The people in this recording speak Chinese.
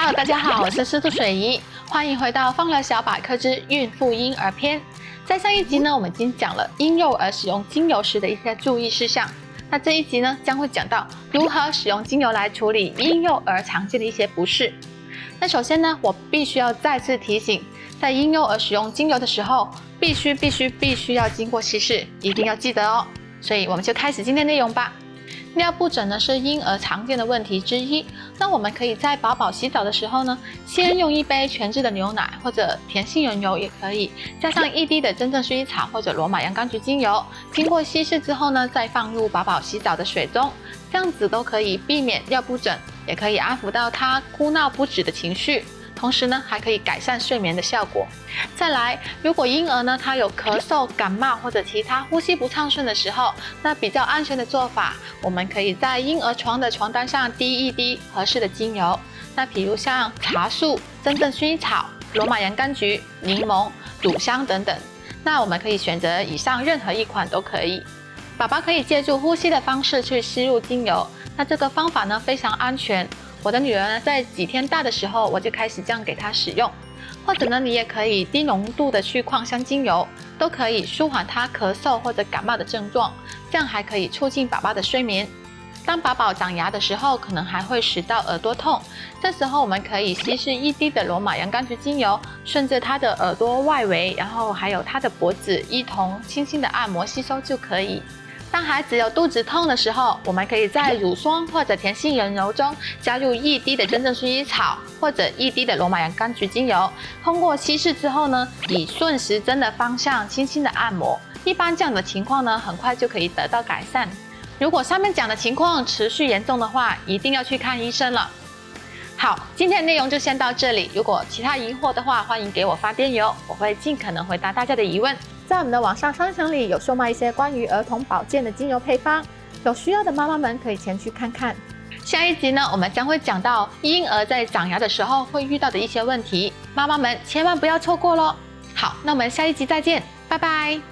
Hello， 大家好，我是司徒水怡，欢迎回到芳疗小百科之孕妇婴儿篇。在上一集呢，我们已经讲了婴幼儿使用精油时的一些注意事项。那这一集呢，将会讲到如何使用精油来处理婴幼儿常见的一些不适。那首先呢，我必须要再次提醒，在婴幼儿使用精油的时候，必须要经过稀释，一定要记得哦。所以我们就开始今天内容吧。尿布疹呢是婴儿常见的问题之一，那我们可以在宝宝洗澡的时候呢，先用一杯全脂的牛奶或者甜杏仁油也可以，加上1滴的真正薰衣草或者罗马洋甘菊精油，经过稀释之后呢，再放入宝宝洗澡的水中，这样子都可以避免尿布疹，也可以安抚到他哭闹不止的情绪。同时呢，还可以改善睡眠的效果。再来，如果婴儿呢他有咳嗽、感冒或者其他呼吸不畅顺的时候，那比较安全的做法，我们可以在婴儿床的床单上滴1滴合适的精油。那比如像茶树、真正薰衣草、罗马洋甘菊、柠檬、乳香等等。那我们可以选择以上任何一款都可以。宝宝可以借助呼吸的方式去吸入精油，那这个方法呢非常安全。我的女儿呢，在几天大的时候，我就开始这样给她使用。或者呢，你也可以低浓度的去矿香精油，都可以舒缓她咳嗽或者感冒的症状，这样还可以促进宝宝的睡眠。当宝宝长牙的时候，可能还会使到耳朵痛，这时候我们可以稀释1滴的罗马洋甘菊精油，顺着他的耳朵外围，然后还有他的脖子，一同轻轻的按摩吸收就可以。当孩子有肚子痛的时候，我们可以在乳霜或者甜杏仁油中加入1滴的真正薰衣草或者1滴的罗马洋甘菊精油，通过稀释之后呢，以顺时针的方向轻轻的按摩。一般这样的情况呢，很快就可以得到改善。如果上面讲的情况持续严重的话，一定要去看医生了。好，今天的内容就先到这里。如果其他疑惑的话，欢迎给我发电邮，我会尽可能回答大家的疑问。在我们的网上商城里有售卖一些关于儿童保健的精油配方，有需要的妈妈们可以前去看看。下一集呢，我们将会讲到婴儿在长牙的时候会遇到的一些问题，妈妈们千万不要错过咯。好，那我们下一集再见，拜拜。